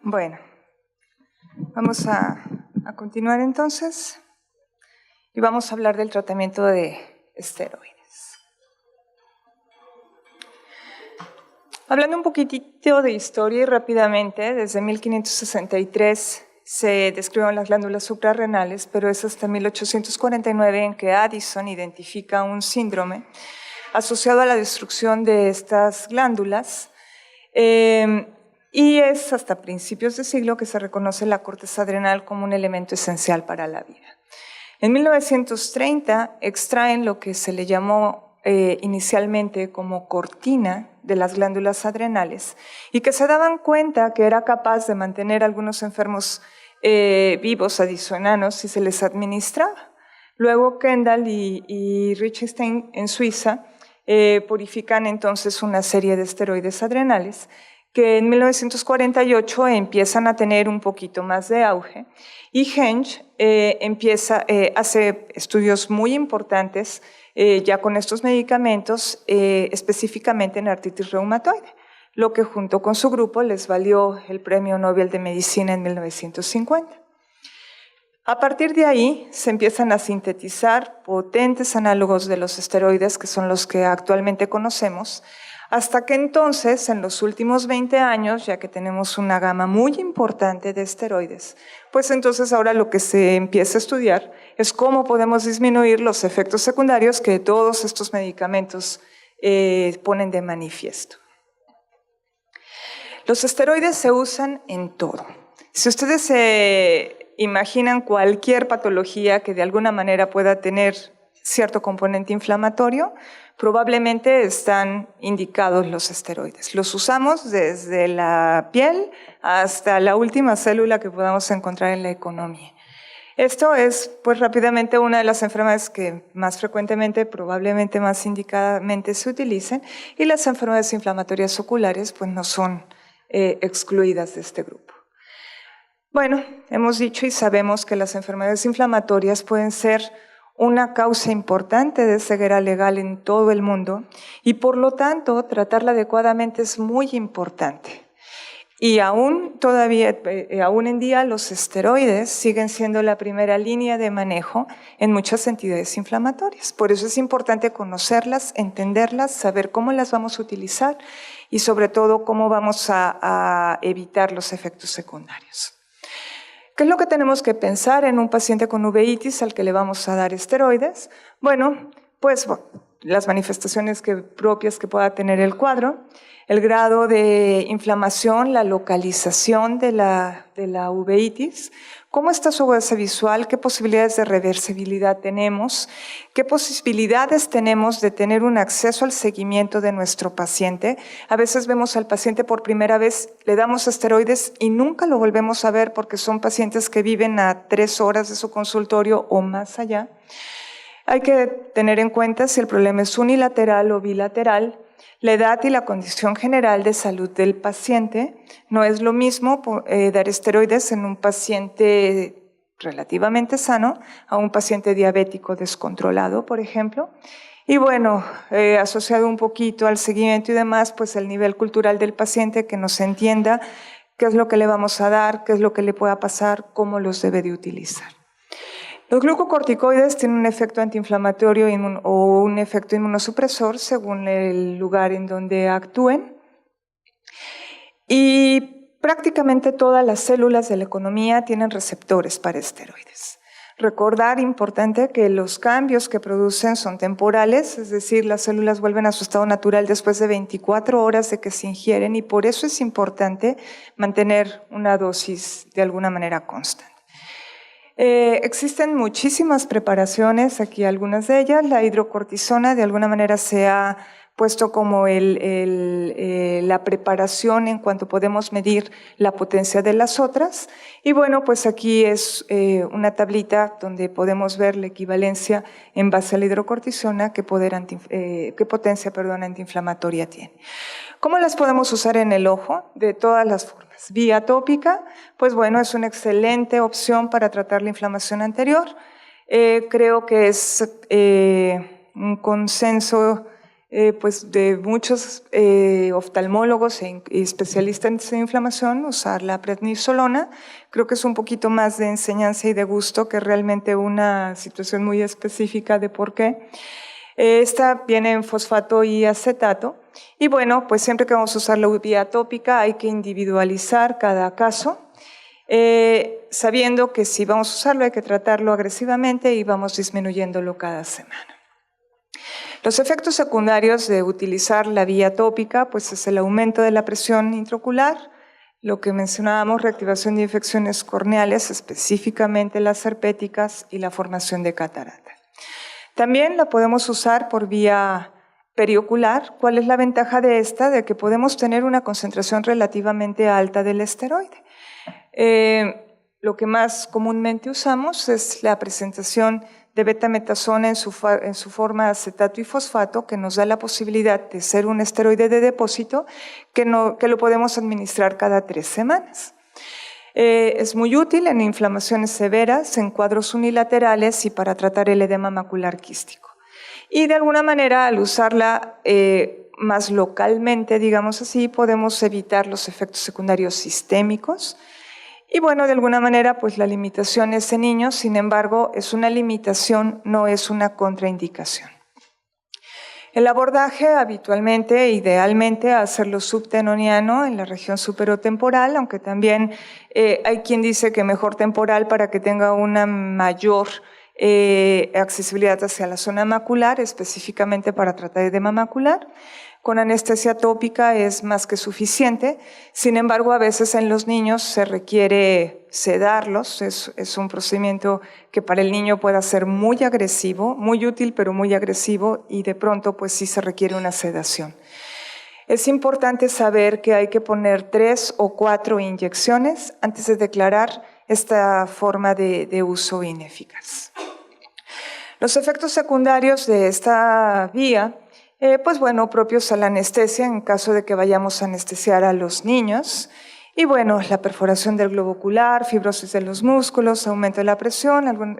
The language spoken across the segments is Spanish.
Bueno, vamos a continuar entonces y vamos a hablar del tratamiento de esteroides. Hablando un poquitito de historia y rápidamente, desde 1563 se describieron las glándulas suprarrenales, pero es hasta 1849 en que Addison identifica un síndrome asociado a la destrucción de estas glándulas, y es hasta principios de siglo que se reconoce la corteza adrenal como un elemento esencial para la vida. En 1930 extraen lo que se le llamó inicialmente como cortina de las glándulas adrenales y que se daban cuenta que era capaz de mantener a algunos enfermos vivos adicionanos si se les administraba. Luego Kendall y Richenstein en Suiza purifican entonces una serie de esteroides adrenales que en 1948 empiezan a tener un poquito más de auge y Henge hace estudios muy importantes ya con estos medicamentos, específicamente en artritis reumatoide, lo que junto con su grupo les valió el Premio Nobel de Medicina en 1950. A partir de ahí se empiezan a sintetizar potentes análogos de los esteroides, que son los que actualmente conocemos, hasta que entonces, en los últimos 20 años, ya que tenemos una gama muy importante de esteroides, pues entonces ahora lo que se empieza a estudiar es cómo podemos disminuir los efectos secundarios que todos estos medicamentos ponen de manifiesto. Los esteroides se usan en todo. Si ustedes se imaginan cualquier patología que de alguna manera pueda tener cierto componente inflamatorio, probablemente están indicados los esteroides. Los usamos desde la piel hasta la última célula que podamos encontrar en la economía. Esto es, pues rápidamente, una de las enfermedades que más frecuentemente, probablemente más indicadamente se utilicen, y las enfermedades inflamatorias oculares pues no son excluidas de este grupo. Bueno, hemos dicho y sabemos que las enfermedades inflamatorias pueden ser una causa importante de ceguera legal en todo el mundo y por lo tanto tratarla adecuadamente es muy importante. Y aún en día los esteroides siguen siendo la primera línea de manejo en muchas entidades inflamatorias. Por eso es importante conocerlas, entenderlas, saber cómo las vamos a utilizar y sobre todo cómo vamos a evitar los efectos secundarios. ¿Qué es lo que tenemos que pensar en un paciente con uveitis al que le vamos a dar esteroides? Bueno, pues las manifestaciones propias que pueda tener el cuadro, el grado de inflamación, la localización de la uveitis, cómo está su base visual, qué posibilidades de reversibilidad tenemos, qué posibilidades tenemos de tener un acceso al seguimiento de nuestro paciente. A veces vemos al paciente por primera vez, le damos esteroides y nunca lo volvemos a ver porque son pacientes que viven a 3 horas de su consultorio o más allá. Hay que tener en cuenta si el problema es unilateral o bilateral, la edad y la condición general de salud del paciente. No es lo mismo dar esteroides en un paciente relativamente sano a un paciente diabético descontrolado, por ejemplo. Y bueno, asociado un poquito al seguimiento y demás, pues el nivel cultural del paciente, que nos entienda qué es lo que le vamos a dar, qué es lo que le pueda pasar, cómo los debe de utilizar. Los glucocorticoides tienen un efecto antiinflamatorio o un efecto inmunosupresor según el lugar en donde actúen. Y prácticamente todas las células de la economía tienen receptores para esteroides. Recordar, importante, que los cambios que producen son temporales, es decir, las células vuelven a su estado natural después de 24 horas de que se ingieren y por eso es importante mantener una dosis de alguna manera constante. Existen muchísimas preparaciones, aquí algunas de ellas. La hidrocortisona de alguna manera se ha puesto como la preparación en cuanto podemos medir la potencia de las otras. Y bueno, pues aquí es una tablita donde podemos ver la equivalencia en base a la hidrocortisona, qué potencia antiinflamatoria tiene. ¿Cómo las podemos usar en el ojo? De todas las formas. Vía tópica, pues bueno, es una excelente opción para tratar la inflamación anterior. Creo que es un consenso pues de muchos oftalmólogos y especialistas en inflamación usar la prednisolona. Creo que es un poquito más de enseñanza y de gusto que realmente una situación muy específica de por qué. Esta viene en fosfato y acetato. Y bueno, pues siempre que vamos a usar la vía tópica hay que individualizar cada caso, sabiendo que si vamos a usarlo hay que tratarlo agresivamente y vamos disminuyéndolo cada semana. Los efectos secundarios de utilizar la vía tópica pues es el aumento de la presión intraocular, lo que mencionábamos, reactivación de infecciones corneales, específicamente las herpéticas y la formación de catarata. También la podemos usar por vía periocular. ¿Cuál es la ventaja de esta? De que podemos tener una concentración relativamente alta del esteroide. Lo que más comúnmente usamos es la presentación de betametasona en su forma acetato y fosfato, que nos da la posibilidad de ser un esteroide de depósito que lo podemos administrar cada 3 semanas. Es muy útil en inflamaciones severas, en cuadros unilaterales y para tratar el edema macular quístico. Y de alguna manera, al usarla más localmente, digamos así, podemos evitar los efectos secundarios sistémicos. Y bueno, de alguna manera, pues la limitación es en niños, sin embargo, es una limitación, no es una contraindicación. El abordaje habitualmente, idealmente, hacerlo subtenoniano en la región superotemporal, aunque también hay quien dice que mejor temporal para que tenga una mayor accesibilidad hacia la zona macular, específicamente para tratar edema macular. Con anestesia tópica es más que suficiente, sin embargo a veces en los niños se requiere sedarlos, es un procedimiento que para el niño puede ser muy agresivo, muy útil pero muy agresivo y de pronto pues sí se requiere una sedación. Es importante saber que hay que poner 3 o 4 inyecciones antes de declarar esta forma de uso ineficaz. Los efectos secundarios de esta vía pues bueno, propios a la anestesia en caso de que vayamos a anestesiar a los niños. Y bueno, la perforación del globo ocular, fibrosis de los músculos, aumento de la presión,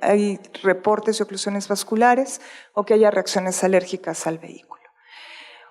hay reportes de oclusiones vasculares o que haya reacciones alérgicas al vehículo.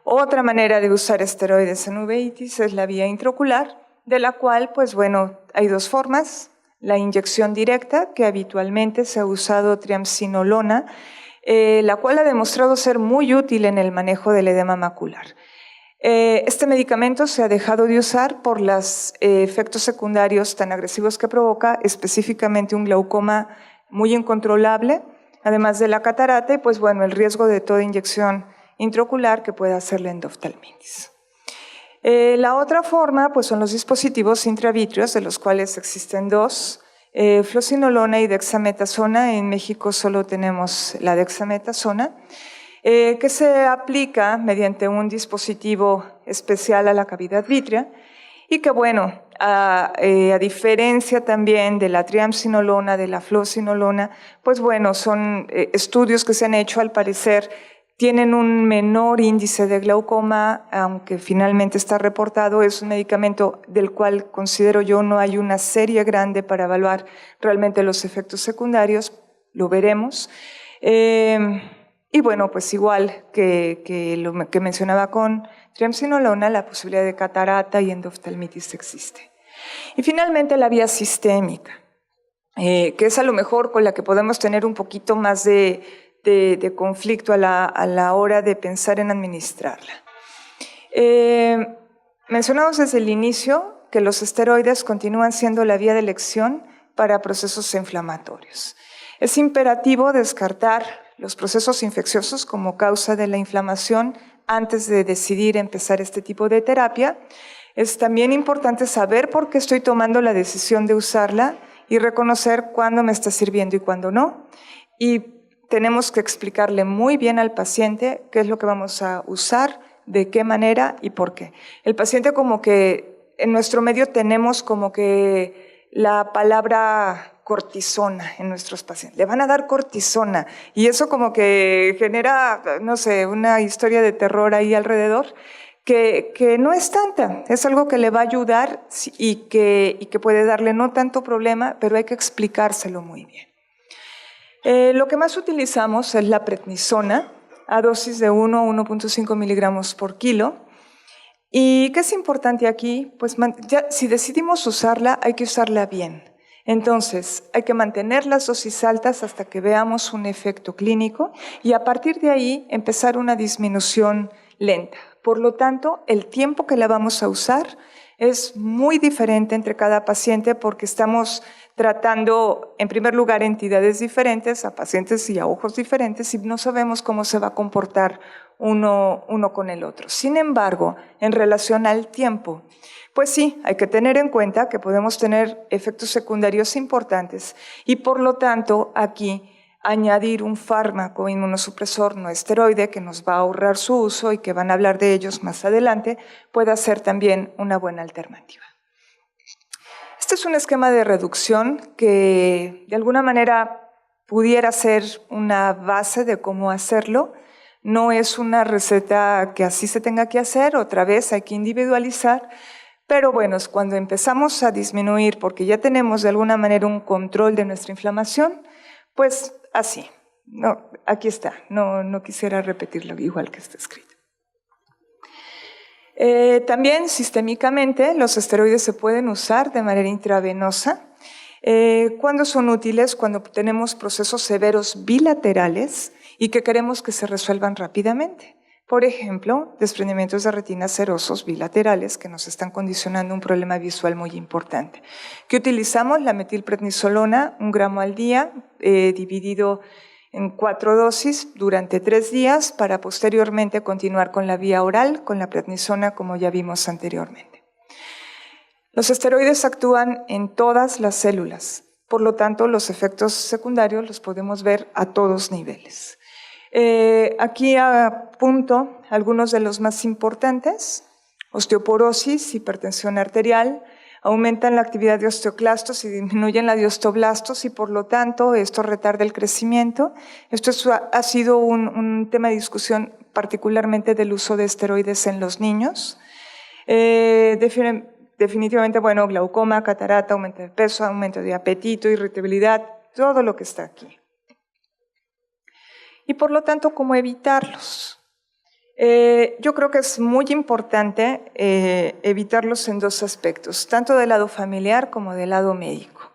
Otra manera de usar esteroides en uveitis es la vía intraocular, de la cual, pues bueno, hay 2 formas. La inyección directa, que habitualmente se ha usado triamcinolona, la cual ha demostrado ser muy útil en el manejo del edema macular. Este medicamento se ha dejado de usar por los efectos secundarios tan agresivos que provoca, específicamente un glaucoma muy incontrolable, además de la catarata y pues bueno, el riesgo de toda inyección intraocular que pueda hacer la endoftalmitis. La otra forma pues son los dispositivos intravítreos, de los cuales existen 2, flocinolona y dexametasona. En México solo tenemos la dexametasona, que se aplica mediante un dispositivo especial a la cavidad vítrea y que bueno, a diferencia también de la triamcinolona, de la flocinolona, pues bueno, son estudios que se han hecho, al parecer tienen un menor índice de glaucoma, aunque finalmente está reportado. Es un medicamento del cual considero yo no hay una serie grande para evaluar realmente los efectos secundarios, lo veremos. Y bueno, pues igual que lo que mencionaba con triamcinolona, la posibilidad de catarata y endoftalmitis existe. Y finalmente la vía sistémica, que es a lo mejor con la que podemos tener un poquito más de conflicto a la hora de pensar en administrarla. Mencionamos desde el inicio que los esteroides continúan siendo la vía de elección para procesos inflamatorios. Es imperativo descartar los procesos infecciosos como causa de la inflamación antes de decidir empezar este tipo de terapia. Es también importante saber por qué estoy tomando la decisión de usarla y reconocer cuándo me está sirviendo y cuándo no. Y tenemos que explicarle muy bien al paciente qué es lo que vamos a usar, de qué manera y por qué. El paciente, como que en nuestro medio tenemos como que la palabra cortisona en nuestros pacientes. Le van a dar cortisona y eso como que genera, no sé, una historia de terror ahí alrededor que no es tanta. Es algo que le va a ayudar y que puede darle no tanto problema, pero hay que explicárselo muy bien. Lo que más utilizamos es la prednisona. a dosis de 1 a 1.5 miligramos por kilo. ¿Y qué es importante aquí? Pues ya, si decidimos usarla, hay que usarla bien. Entonces, hay que mantener las dosis altas hasta que veamos un efecto clínico y a partir de ahí empezar una disminución lenta. Por lo tanto, el tiempo que la vamos a usar es muy diferente entre cada paciente porque estamos tratando, en primer lugar, entidades diferentes, a pacientes y a ojos diferentes y no sabemos cómo se va a comportar uno con el otro. Sin embargo, en relación al tiempo, pues sí, hay que tener en cuenta que podemos tener efectos secundarios importantes y por lo tanto aquí añadir un fármaco inmunosupresor no esteroide que nos va a ahorrar su uso y que van a hablar de ellos más adelante, puede ser también una buena alternativa. Este es un esquema de reducción que de alguna manera pudiera ser una base de cómo hacerlo. No es una receta que así se tenga que hacer, otra vez hay que individualizar, pero bueno, cuando empezamos a disminuir, porque ya tenemos de alguna manera un control de nuestra inflamación, pues así, no, aquí está, no quisiera repetirlo igual que está escrito. También sistémicamente los esteroides se pueden usar de manera intravenosa. ¿Cuándo son útiles? Cuando tenemos procesos severos bilaterales y que queremos que se resuelvan rápidamente. Por ejemplo, desprendimientos de retina serosos bilaterales que nos están condicionando un problema visual muy importante. ¿Qué utilizamos? La metilprednisolona, 1 gramo al día, dividido en 4 dosis durante 3 días para posteriormente continuar con la vía oral, con la prednisona como ya vimos anteriormente. Los esteroides actúan en todas las células, por lo tanto los efectos secundarios los podemos ver a todos niveles. Aquí apunto algunos de los más importantes: osteoporosis, hipertensión arterial, aumentan la actividad de osteoclastos y disminuyen la de osteoblastos y por lo tanto esto retarda el crecimiento. Esto ha sido un tema de discusión particularmente del uso de esteroides en los niños. Definitivamente, bueno, glaucoma, catarata, aumento de peso, aumento de apetito, irritabilidad, todo lo que está aquí. Y por lo tanto, ¿cómo evitarlos? Yo creo que es muy importante evitarlos en 2 aspectos, tanto del lado familiar como del lado médico.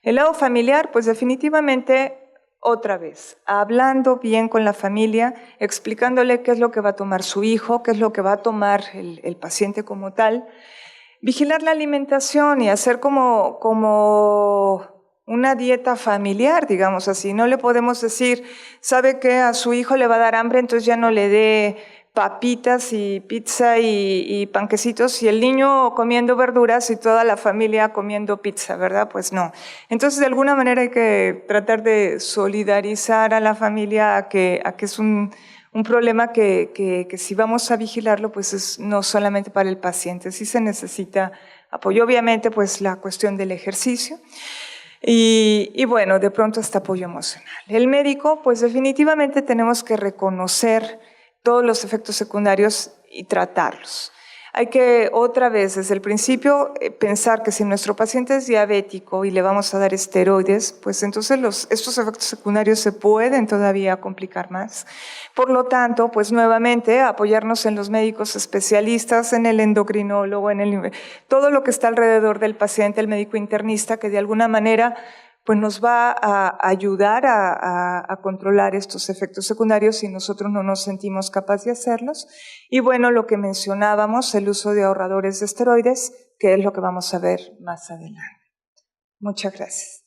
El lado familiar, pues definitivamente, otra vez, hablando bien con la familia, explicándole qué es lo que va a tomar su hijo, qué es lo que va a tomar el paciente como tal, vigilar la alimentación y hacer como una dieta familiar, digamos así. No le podemos decir, sabe que a su hijo le va a dar hambre, entonces ya no le dé papitas y pizza y panquecitos y el niño comiendo verduras y toda la familia comiendo pizza, ¿verdad? Pues no. Entonces, de alguna manera hay que tratar de solidarizar a la familia a que es un problema que si vamos a vigilarlo, pues es no solamente para el paciente, sí se necesita apoyo. Obviamente, pues la cuestión del ejercicio. Y bueno, de pronto hasta apoyo emocional. El médico, pues definitivamente tenemos que reconocer todos los efectos secundarios y tratarlos. Hay que otra vez desde el principio pensar que si nuestro paciente es diabético y le vamos a dar esteroides, pues entonces estos efectos secundarios se pueden todavía complicar más. Por lo tanto, pues nuevamente apoyarnos en los médicos especialistas, en el endocrinólogo, todo lo que está alrededor del paciente, el médico internista, que de alguna manera pues nos va a ayudar a controlar estos efectos secundarios si nosotros no nos sentimos capaces de hacerlos. Y bueno, lo que mencionábamos, el uso de ahorradores de esteroides, que es lo que vamos a ver más adelante. Muchas gracias.